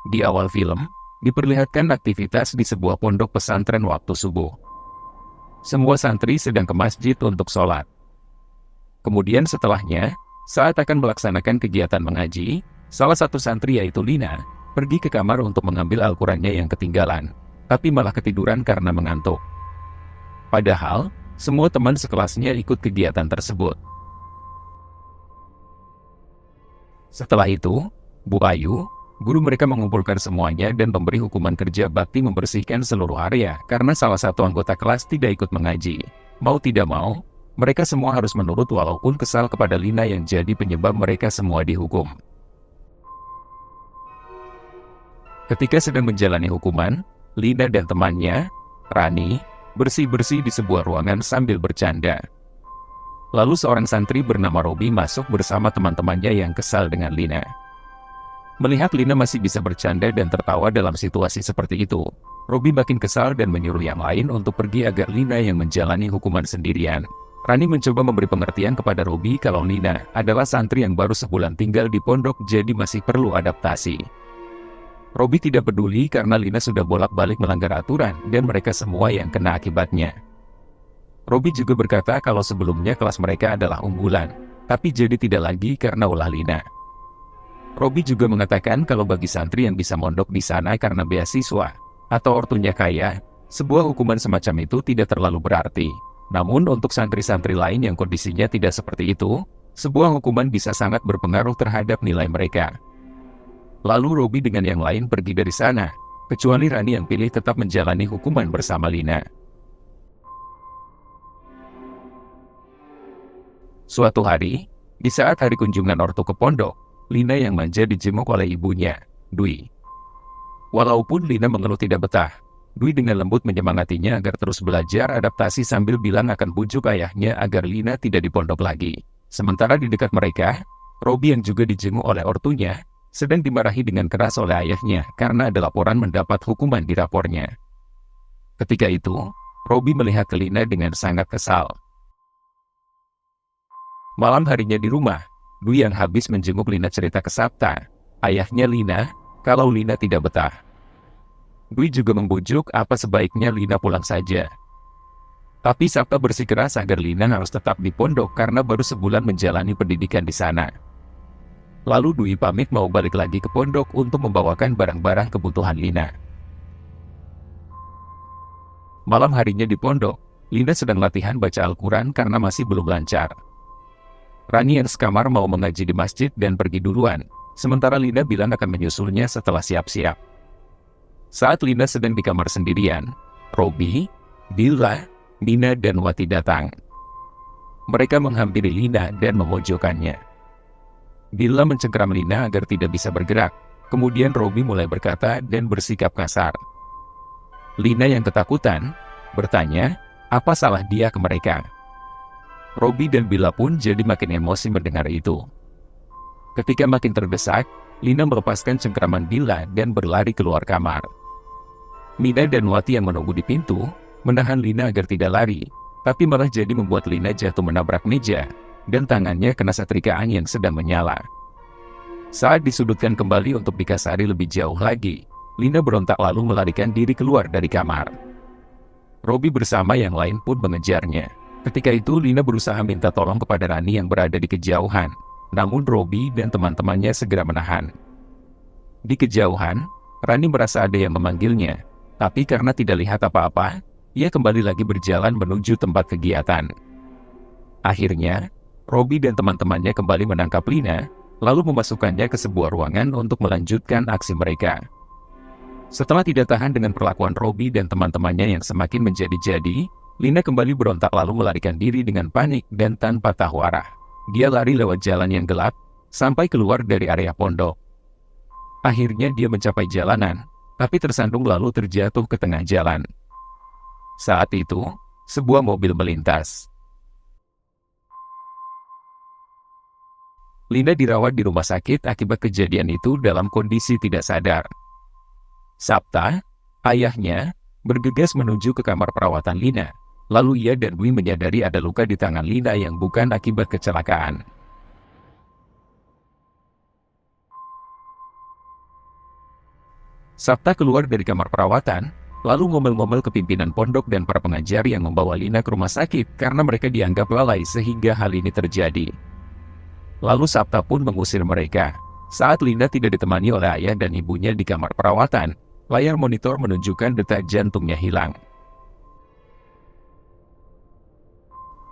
Di awal film, diperlihatkan aktivitas di sebuah pondok pesantren waktu subuh. Semua santri sedang ke masjid untuk sholat. Kemudian setelahnya, saat akan melaksanakan kegiatan mengaji, salah satu santri yaitu Lina, pergi ke kamar untuk mengambil Al-Qurannya yang ketinggalan, tapi malah ketiduran karena mengantuk. Padahal, semua teman sekelasnya ikut kegiatan tersebut. Setelah itu, Bu Ayu, guru mereka mengumpulkan semuanya dan memberi hukuman kerja bakti membersihkan seluruh area karena salah satu anggota kelas tidak ikut mengaji. Mau tidak mau, mereka semua harus menurut walaupun kesal kepada Lina yang jadi penyebab mereka semua dihukum. Ketika sedang menjalani hukuman, Lina dan temannya, Rani, bersih-bersih di sebuah ruangan sambil bercanda. Lalu seorang santri bernama Robi masuk bersama teman-temannya yang kesal dengan Lina. Melihat Lina masih bisa bercanda dan tertawa dalam situasi seperti itu, Robi makin kesal dan menyuruh yang lain untuk pergi agar Lina yang menjalani hukuman sendirian. Rani mencoba memberi pengertian kepada Robi kalau Lina adalah santri yang baru sebulan tinggal di pondok jadi masih perlu adaptasi. Robi tidak peduli karena Lina sudah bolak-balik melanggar aturan dan mereka semua yang kena akibatnya. Robi juga berkata kalau sebelumnya kelas mereka adalah unggulan, tapi jadi tidak lagi karena ulah Lina. Robi juga mengatakan kalau bagi santri yang bisa mondok di sana karena beasiswa atau ortunya kaya, sebuah hukuman semacam itu tidak terlalu berarti. Namun untuk santri-santri lain yang kondisinya tidak seperti itu, sebuah hukuman bisa sangat berpengaruh terhadap nilai mereka. Lalu Robi dengan yang lain pergi dari sana, kecuali Rani yang pilih tetap menjalani hukuman bersama Lina. Suatu hari, di saat hari kunjungan ortu ke pondok, Lina yang manja dijenguk oleh ibunya, Dwi. Walaupun Lina mengeluh tidak betah, Dwi dengan lembut menyemangatinya agar terus belajar adaptasi sambil bilang akan bujuk ayahnya agar Lina tidak di pondok lagi. Sementara di dekat mereka, Robi yang juga dijenguk oleh ortunya, sedang dimarahi dengan keras oleh ayahnya karena ada laporan mendapat hukuman di rapornya. Ketika itu, Robi melihat ke Lina dengan sangat kesal. Malam harinya di rumah, Dwi yang habis menjenguk Lina cerita ke Sabta, ayahnya Lina, kalau Lina tidak betah. Dwi juga membujuk apa sebaiknya Lina pulang saja. Tapi Sabta bersikeras agar Lina harus tetap di pondok karena baru sebulan menjalani pendidikan di sana. Lalu Dwi pamit mau balik lagi ke pondok untuk membawakan barang-barang kebutuhan Lina. Malam harinya di pondok, Lina sedang latihan baca Al-Quran karena masih belum lancar. Rani yang sekamar mau mengaji di masjid dan pergi duluan, sementara Lina bilang akan menyusulnya setelah siap-siap. Saat Lina sedang di kamar sendirian, Robi, Bila, Nina dan Wati datang. Mereka menghampiri Lina dan memojokkannya. Bila mencengkeram Lina agar tidak bisa bergerak, kemudian Robi mulai berkata dan bersikap kasar. Lina yang ketakutan, bertanya, apa salah dia ke mereka? Robi dan Bila pun jadi makin emosi mendengar itu. Ketika makin terdesak, Lina melepaskan cengkeraman Bila dan berlari keluar kamar. Nina dan Wati yang menunggu di pintu, menahan Lina agar tidak lari, tapi malah jadi membuat Lina jatuh menabrak meja, dan tangannya kena setrikaan yang sedang menyala. Saat disudutkan kembali untuk dikasari lebih jauh lagi, Lina berontak lalu melarikan diri keluar dari kamar. Robi bersama yang lain pun mengejarnya. Ketika itu Lina berusaha minta tolong kepada Rani yang berada di kejauhan, namun Robi dan teman-temannya segera menahan. Di kejauhan, Rani merasa ada yang memanggilnya, tapi karena tidak lihat apa-apa, ia kembali lagi berjalan menuju tempat kegiatan. Akhirnya, Robi dan teman-temannya kembali menangkap Lina, lalu memasukkannya ke sebuah ruangan untuk melanjutkan aksi mereka. Setelah tidak tahan dengan perlakuan Robi dan teman-temannya yang semakin menjadi-jadi, Lina kembali berontak lalu melarikan diri dengan panik dan tanpa tahu arah. Dia lari lewat jalan yang gelap, sampai keluar dari area pondok. Akhirnya dia mencapai jalanan, tapi tersandung lalu terjatuh ke tengah jalan. Saat itu, sebuah mobil melintas. Lina dirawat di rumah sakit akibat kejadian itu dalam kondisi tidak sadar. Sabta, ayahnya, bergegas menuju ke kamar perawatan Lina. Lalu ia dan Dwi menyadari ada luka di tangan Lina yang bukan akibat kecelakaan. Sabta keluar dari kamar perawatan, lalu ngomel-ngomel ke pimpinan pondok dan para pengajar yang membawa Lina ke rumah sakit karena mereka dianggap lalai sehingga hal ini terjadi. Lalu Sabta pun mengusir mereka. Saat Lina tidak ditemani oleh ayah dan ibunya di kamar perawatan, layar monitor menunjukkan detak jantungnya hilang.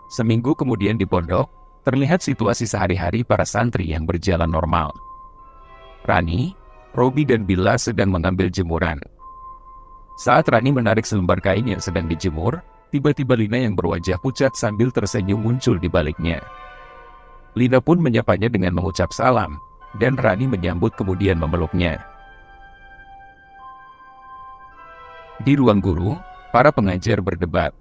Seminggu kemudian di pondok, terlihat situasi sehari-hari para santri yang berjalan normal. Rani, Robi dan Bila sedang mengambil jemuran. Saat Rani menarik selembar kain yang sedang dijemur, tiba-tiba Lina yang berwajah pucat sambil tersenyum muncul di baliknya. Lina pun menyapanya dengan mengucap salam, dan Rani menyambut kemudian memeluknya. Di ruang guru, para pengajar berdebat.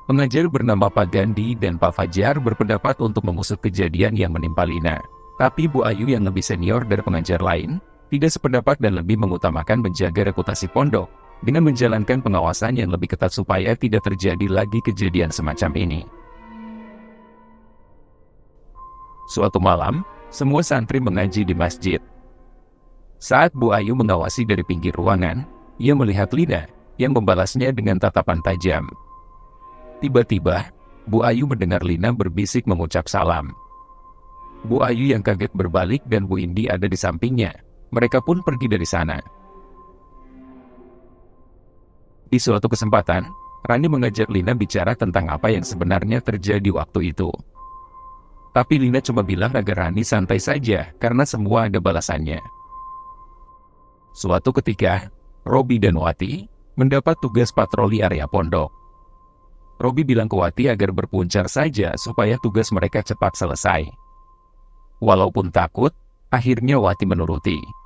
Pengajar bernama Pak Gandhi dan Pak Fajar berpendapat untuk mengusut kejadian yang menimpa Lina. Tapi Bu Ayu yang lebih senior dari pengajar lain, tidak sependapat dan lebih mengutamakan menjaga reputasi pondok, dengan menjalankan pengawasan yang lebih ketat supaya tidak terjadi lagi kejadian semacam ini. Suatu malam, semua santri mengaji di masjid. Saat Bu Ayu mengawasi dari pinggir ruangan, ia melihat Lina, yang membalasnya dengan tatapan tajam. Tiba-tiba, Bu Ayu mendengar Lina berbisik mengucap salam. Bu Ayu yang kaget berbalik dan Bu Indi ada di sampingnya. Mereka pun pergi dari sana. Di suatu kesempatan, Rani mengajak Lina bicara tentang apa yang sebenarnya terjadi waktu itu. Tapi Lina cuma bilang agar Rani santai saja karena semua ada balasannya. Suatu ketika, Robi dan Wati mendapat tugas patroli area pondok. Robi bilang ke Wati agar berpuncar saja supaya tugas mereka cepat selesai. Walaupun takut, akhirnya Wati menuruti.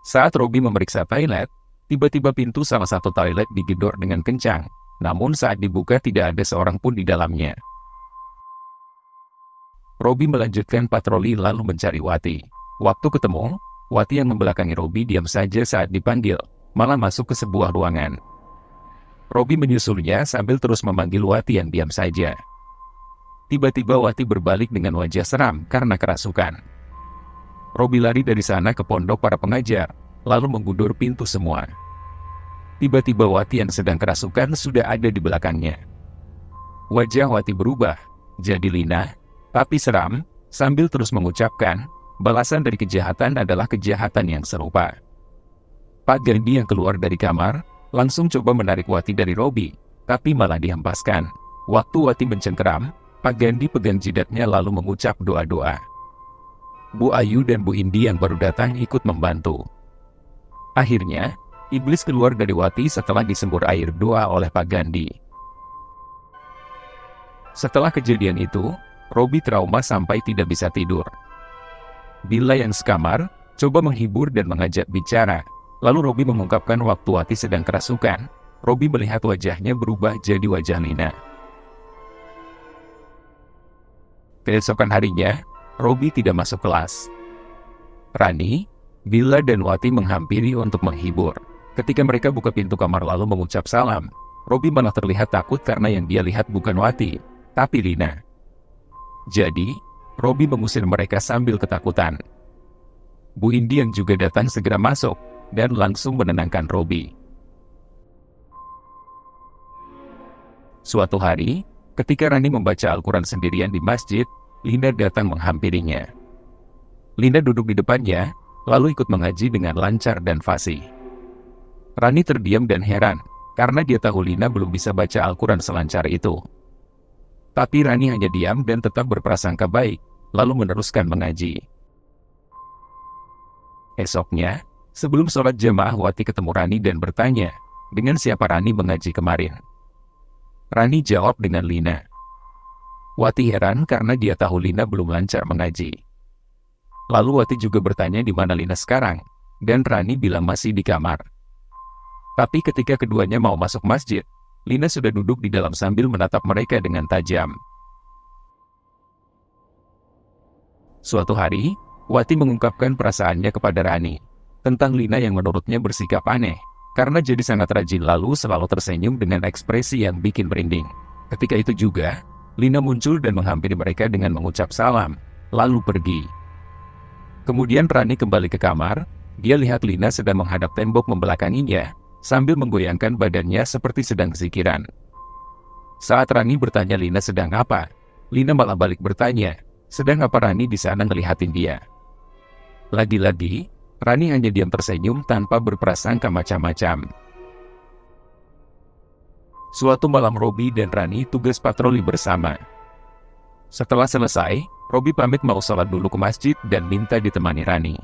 Saat Robi memeriksa toilet, tiba-tiba pintu salah satu toilet digedor dengan kencang. Namun saat dibuka tidak ada seorang pun di dalamnya. Robi melanjutkan patroli lalu mencari Wati. Waktu ketemu, Wati yang membelakangi Robi diam saja saat dipanggil, malah masuk ke sebuah ruangan. Robi menyusulnya sambil terus memanggil Wati yang diam saja. Tiba-tiba Wati berbalik dengan wajah seram karena kerasukan. Robi lari dari sana ke pondok para pengajar, lalu menggundur pintu semua. Tiba-tiba Wati yang sedang kerasukan sudah ada di belakangnya. Wajah Wati berubah, jadi Lina, tapi seram, sambil terus mengucapkan, balasan dari kejahatan adalah kejahatan yang serupa. Pak Gandhi yang keluar dari kamar, langsung coba menarik Wati dari Robi, tapi malah dihempaskan. Waktu Wati mencengkeram, Pak Gandhi pegang jidatnya lalu mengucap doa-doa. Bu Ayu dan Bu Indi yang baru datang ikut membantu. Akhirnya, iblis keluar dari Wati setelah disembur air doa oleh Pak Gandhi. Setelah kejadian itu, Robi trauma sampai tidak bisa tidur. Bila yang sekamar, coba menghibur dan mengajak bicara. Lalu Robi mengungkapkan waktu Wati sedang kerasukan, Robi melihat wajahnya berubah jadi wajah Lina. Keesokan harinya, Robi tidak masuk kelas. Rani, Bila dan Wati menghampiri untuk menghibur. Ketika mereka buka pintu kamar lalu mengucap salam, Robi malah terlihat takut karena yang dia lihat bukan Wati, tapi Lina. Jadi, Robi mengusir mereka sambil ketakutan. Bu Indi yang juga datang segera masuk, dan langsung menenangkan Robi. Suatu hari, ketika Rani membaca Al-Quran sendirian di masjid, Lina datang menghampirinya. Lina duduk di depannya, lalu ikut mengaji dengan lancar dan fasih. Rani terdiam dan heran, karena dia tahu Lina belum bisa baca Al-Quran selancar itu. Tapi Rani hanya diam dan tetap berprasangka baik, lalu meneruskan mengaji. Esoknya, sebelum sholat jamaah Wati ketemu Rani dan bertanya, dengan siapa Rani mengaji kemarin? Rani jawab dengan Lina. Wati heran karena dia tahu Lina belum lancar mengaji. Lalu Wati juga bertanya di mana Lina sekarang, dan Rani bilang masih di kamar. Tapi ketika keduanya mau masuk masjid, Lina sudah duduk di dalam sambil menatap mereka dengan tajam. Suatu hari, Wati mengungkapkan perasaannya kepada Rani, tentang Lina yang menurutnya bersikap aneh, karena jadi sangat rajin lalu selalu tersenyum dengan ekspresi yang bikin merinding. Ketika itu juga, Lina muncul dan menghampiri mereka dengan mengucap salam, lalu pergi. Kemudian Rani kembali ke kamar, Dia lihat Lina sedang menghadap tembok membelakanginya, sambil menggoyangkan badannya seperti sedang zikiran. Saat Rani bertanya Lina sedang apa, Lina malah balik bertanya, sedang apa Rani di sana ngelihatin dia. Lagi-lagi, Rani hanya diam tersenyum tanpa berprasangka macam-macam. Suatu malam Robi dan Rani tugas patroli bersama. Setelah selesai, Robi pamit mau sholat dulu ke masjid dan minta ditemani Rani.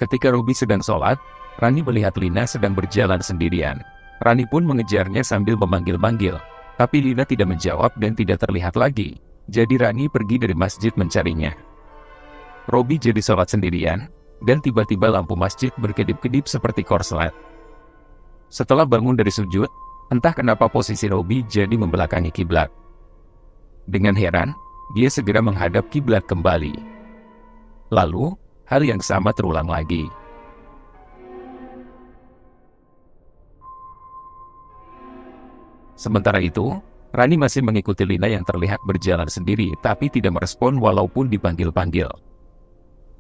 Ketika Robi sedang sholat, Rani melihat Lina sedang berjalan sendirian. Rani pun mengejarnya sambil memanggil-manggil, tapi Lina tidak menjawab dan tidak terlihat lagi. Jadi Rani pergi dari masjid mencarinya. Robi jadi sholat sendirian, dan tiba-tiba lampu masjid berkedip-kedip seperti korslet. Setelah bangun dari sujud, entah kenapa posisi Robi jadi membelakangi kiblat. Dengan heran, dia segera menghadap kiblat kembali. Lalu, hal yang sama terulang lagi. Sementara itu, Rani masih mengikuti Lina yang terlihat berjalan sendiri tapi tidak merespon walaupun dipanggil-panggil.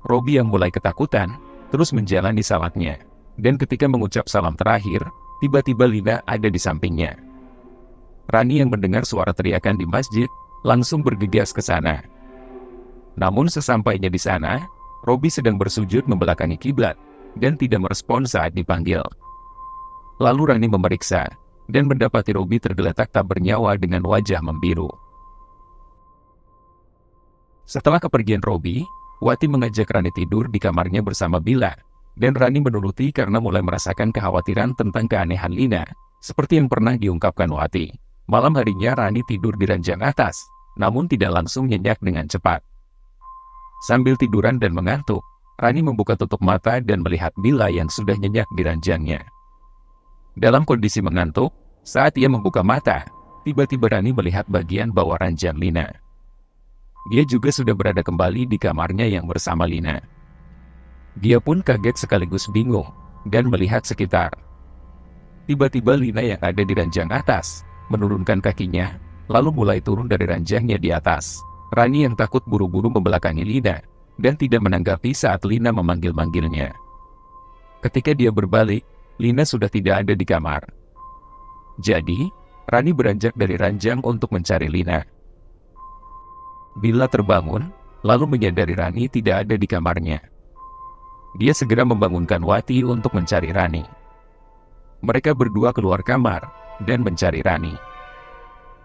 Robi yang mulai ketakutan, terus menjalani salatnya. Dan ketika mengucap salam terakhir, tiba-tiba Lina ada di sampingnya. Rani yang mendengar suara teriakan di masjid, langsung bergegas ke sana. Namun sesampainya di sana, Robi sedang bersujud membelakangi kiblat, dan tidak merespon saat dipanggil. Lalu Rani memeriksa, dan mendapati Robi tergeletak tak bernyawa dengan wajah membiru. Setelah kepergian Robi, Wati mengajak Rani tidur di kamarnya bersama Bila, dan Rani menuruti karena mulai merasakan kekhawatiran tentang keanehan Lina, seperti yang pernah diungkapkan Wati. Malam harinya Rani tidur di ranjang atas, namun tidak langsung nyenyak dengan cepat. Sambil tiduran dan mengantuk, Rani membuka tutup mata dan melihat Bila yang sudah nyenyak di ranjangnya. Dalam kondisi mengantuk, saat ia membuka mata, tiba-tiba Rani melihat bagian bawah ranjang Lina. Dia juga sudah berada kembali di kamarnya yang bersama Lina. Dia pun kaget sekaligus bingung, dan melihat sekitar. Tiba-tiba Lina yang ada di ranjang atas, menurunkan kakinya, lalu mulai turun dari ranjangnya di atas. Rani yang takut buru-buru membelakangi Lina, dan tidak menanggapi saat Lina memanggil-manggilnya. Ketika dia berbalik, Lina sudah tidak ada di kamar. Jadi, Rani beranjak dari ranjang untuk mencari Lina. Bila terbangun, lalu menyadari Rani tidak ada di kamarnya. Dia segera membangunkan Wati untuk mencari Rani. Mereka berdua keluar kamar, dan mencari Rani.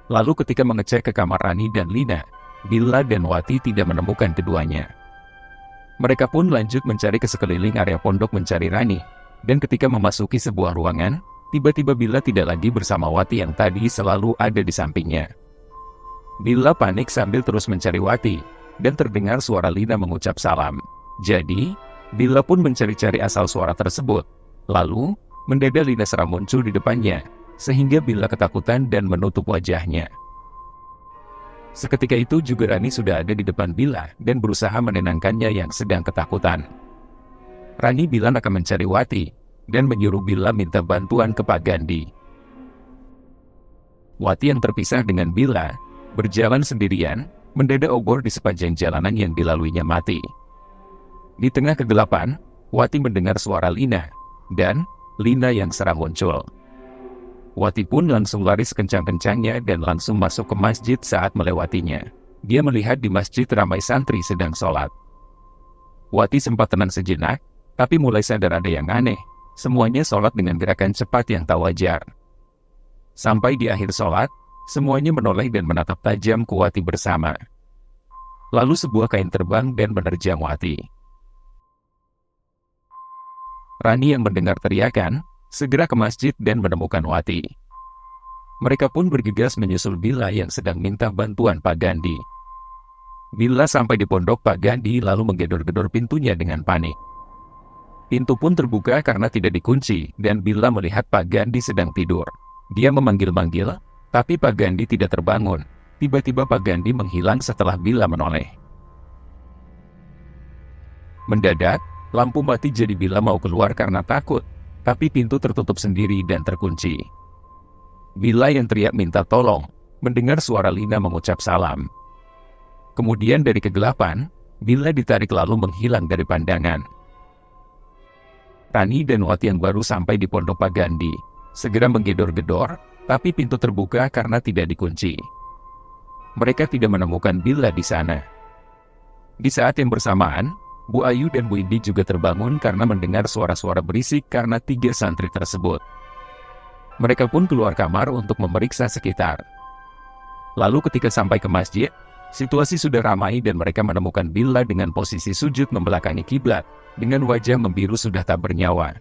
Lalu ketika mengecek ke kamar Rani dan Lina, Bila dan Wati tidak menemukan keduanya. Mereka pun lanjut mencari ke sekeliling area pondok mencari Rani, dan ketika memasuki sebuah ruangan, tiba-tiba Bila tidak lagi bersama Wati yang tadi selalu ada di sampingnya. Bila panik sambil terus mencari Wati, dan terdengar suara Lina mengucap salam. Jadi, Bila pun mencari-cari asal suara tersebut. Lalu, mendadak Lina seram muncul di depannya, sehingga Bila ketakutan dan menutup wajahnya. Seketika itu juga Rani sudah ada di depan Bila dan berusaha menenangkannya yang sedang ketakutan. Rani bilang akan mencari Wati, dan menyuruh Bila minta bantuan ke Pak Gandhi. Wati yang terpisah dengan Bila, berjalan sendirian, mendadak obor di sepanjang jalanan yang dilaluinya mati. Di tengah kegelapan, Wati mendengar suara Lina, dan Lina yang seram muncul. Wati pun langsung lari sekencang-kencangnya dan langsung masuk ke masjid saat melewatinya. Dia melihat di masjid ramai santri sedang sholat. Wati sempat tenang sejenak, tapi mulai sadar ada yang aneh. Semuanya sholat dengan gerakan cepat yang tak wajar. Sampai di akhir sholat, semuanya menoleh dan menatap tajam ke Wati bersama. Lalu sebuah kain terbang dan menerjang Wati. Rani yang mendengar teriakan, segera ke masjid dan menemukan Wati. Mereka pun bergegas menyusul Bila yang sedang minta bantuan Pak Gandhi. Bila sampai di pondok Pak Gandhi lalu menggedor-gedor pintunya dengan panik. Pintu pun terbuka karena tidak dikunci, dan Bila melihat Pak Gandhi sedang tidur. Dia memanggil-manggil, tapi Pak Gandhi tidak terbangun. Tiba-tiba Pak Gandhi menghilang setelah Bila menoleh. Mendadak, lampu mati jadi Bila mau keluar karena takut. Tapi pintu tertutup sendiri dan terkunci. Bila yang teriak minta tolong, mendengar suara Lina mengucap salam. Kemudian dari kegelapan, Bila ditarik lalu menghilang dari pandangan. Rani dan Wati yang baru sampai di Pondok Pak Gandhi segera menggedor-gedor, tapi pintu terbuka karena tidak dikunci. Mereka tidak menemukan Bila di sana. Di saat yang bersamaan, Bu Ayu dan Bu Indi juga terbangun karena mendengar suara-suara berisik karena 3 santri tersebut. Mereka pun keluar kamar untuk memeriksa sekitar. Lalu ketika sampai ke masjid, situasi sudah ramai dan mereka menemukan Bila dengan posisi sujud membelakangi kiblat, dengan wajah membiru sudah tak bernyawa.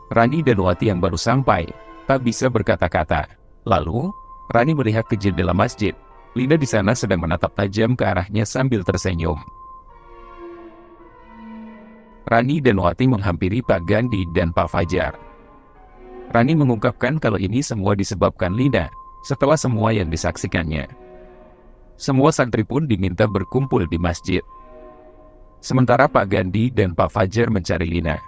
Rani dan Wati yang baru sampai, tak bisa berkata-kata. Lalu, Rani melihat ke jendela masjid. Lina di sana sedang menatap tajam ke arahnya sambil tersenyum. Rani dan Wati menghampiri Pak Gandhi dan Pak Fajar. Rani mengungkapkan kalau ini semua disebabkan Lina, setelah semua yang disaksikannya. Semua santri pun diminta berkumpul di masjid. Sementara Pak Gandhi dan Pak Fajar mencari Lina.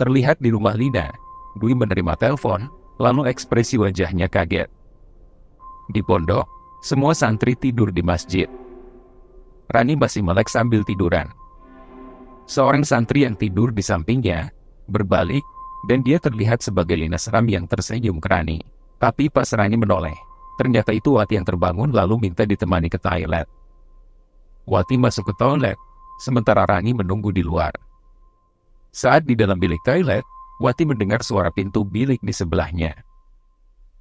Terlihat di rumah Lina, Dwi menerima telepon, lalu ekspresi wajahnya kaget. Di pondok, semua santri tidur di masjid. Rani masih melek sambil tiduran. Seorang santri yang tidur di sampingnya, berbalik, dan dia terlihat sebagai Lina seram yang tersenyum ke Rani. Tapi pas Rani menoleh, ternyata itu Wati yang terbangun lalu minta ditemani ke toilet. Wati masuk ke toilet, sementara Rani menunggu di luar. Saat di dalam bilik toilet, Wati mendengar suara pintu bilik di sebelahnya.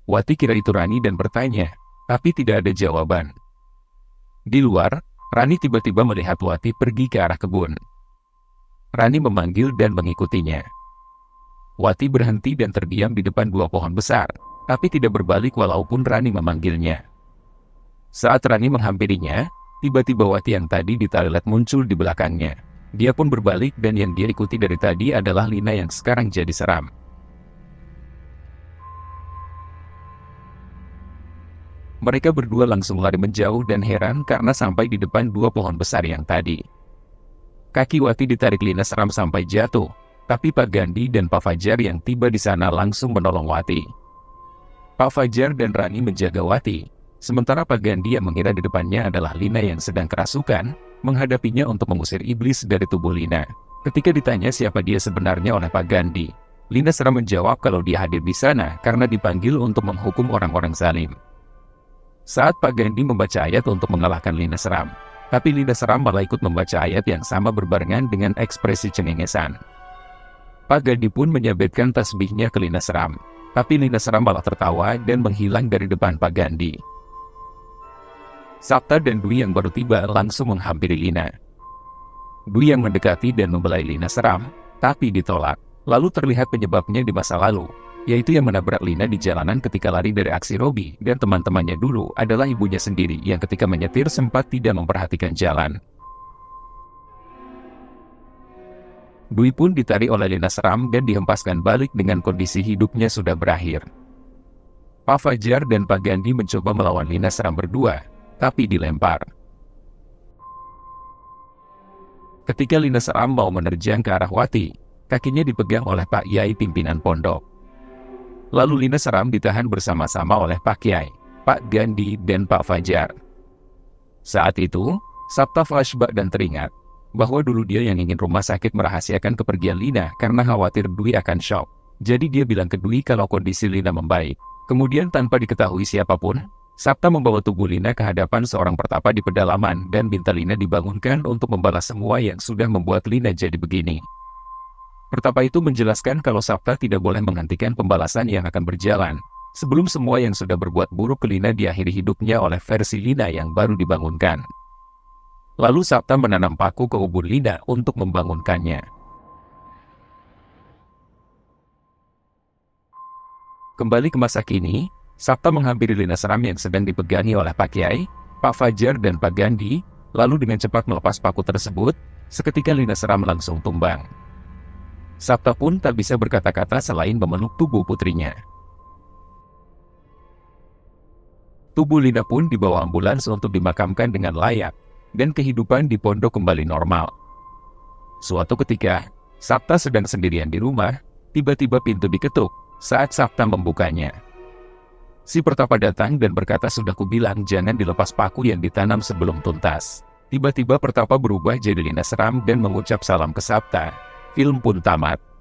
Wati kira itu Rani dan bertanya, tapi tidak ada jawaban. Di luar, Rani tiba-tiba melihat Wati pergi ke arah kebun. Rani memanggil dan mengikutinya. Wati berhenti dan terdiam di depan 2 pohon besar, tapi tidak berbalik walaupun Rani memanggilnya. Saat Rani menghampirinya, tiba-tiba Wati yang tadi di toilet muncul di belakangnya. Dia pun berbalik dan yang dia ikuti dari tadi adalah Lina yang sekarang jadi seram. Mereka berdua langsung lari menjauh dan heran karena sampai di depan 2 pohon besar yang tadi. Kaki Wati ditarik Lina seram sampai jatuh, tapi Pak Gandhi dan Pak Fajar yang tiba di sana langsung menolong Wati. Pak Fajar dan Rani menjaga Wati, sementara Pak Gandhi yang mengira di depannya adalah Lina yang sedang kerasukan, menghadapinya untuk mengusir iblis dari tubuh Lina. Ketika ditanya siapa dia sebenarnya oleh Pak Gandhi, Lina seram menjawab kalau dia hadir di sana karena dipanggil untuk menghukum orang-orang zalim. Saat Pak Gandhi membaca ayat untuk mengalahkan Lina seram, tapi Lina seram malah ikut membaca ayat yang sama berbarengan dengan ekspresi cengengesan. Pak Gandhi pun menyabetkan tasbihnya ke Lina seram, tapi Lina seram malah tertawa dan menghilang dari depan Pak Gandhi. Sabta dan Dwi yang baru tiba langsung menghampiri Lina. Dwi yang mendekati dan membelai Lina seram, tapi ditolak. Lalu terlihat penyebabnya di masa lalu, yaitu yang menabrak Lina di jalanan ketika lari dari aksi Robi dan teman-temannya dulu adalah ibunya sendiri yang ketika menyetir sempat tidak memperhatikan jalan. Dwi pun ditarik oleh Lina seram dan dihempaskan balik dengan kondisi hidupnya sudah berakhir. Pak Fajar dan Pak Gandhi mencoba melawan Lina seram berdua, tapi dilempar. Ketika Lina seram mau menerjang ke arah Wati, kakinya dipegang oleh Pak Yai pimpinan pondok. Lalu Lina seram ditahan bersama-sama oleh Pak Yai, Pak Gandhi, dan Pak Fajar. Saat itu, Sabta flashback dan teringat bahwa dulu dia yang ingin rumah sakit merahasiakan kepergian Lina karena khawatir Dwi akan shock. Jadi dia bilang ke Dwi kalau kondisi Lina membaik. Kemudian tanpa diketahui siapapun, Sabta membawa tubuh Lina ke hadapan seorang pertapa di pedalaman dan minta Lina dibangunkan untuk membalas semua yang sudah membuat Lina jadi begini. Pertapa itu menjelaskan kalau Sabta tidak boleh menghentikan pembalasan yang akan berjalan, sebelum semua yang sudah berbuat buruk ke Lina diakhiri hidupnya oleh versi Lina yang baru dibangunkan. Lalu Sabta menanam paku ke ubun Lina untuk membangunkannya. Kembali ke masa kini, Sabta menghampiri Lina seram yang sedang dipegangi oleh Pak Yai, Pak Fajar, dan Pak Gandhi, lalu dengan cepat melepas paku tersebut, seketika Lina seram langsung tumbang. Sabta pun tak bisa berkata-kata selain memeluk tubuh putrinya. Tubuh Lina pun dibawa ambulans untuk dimakamkan dengan layak, dan kehidupan di pondok kembali normal. Suatu ketika, Sabta sedang sendirian di rumah, tiba-tiba pintu diketuk saat Sabta membukanya. Si pertapa datang dan berkata, "Sudah kubilang jangan dilepas paku yang ditanam sebelum tuntas." Tiba-tiba Pertapa berubah jadi Lina seram dan mengucap salam ke Sabta. Film pun tamat.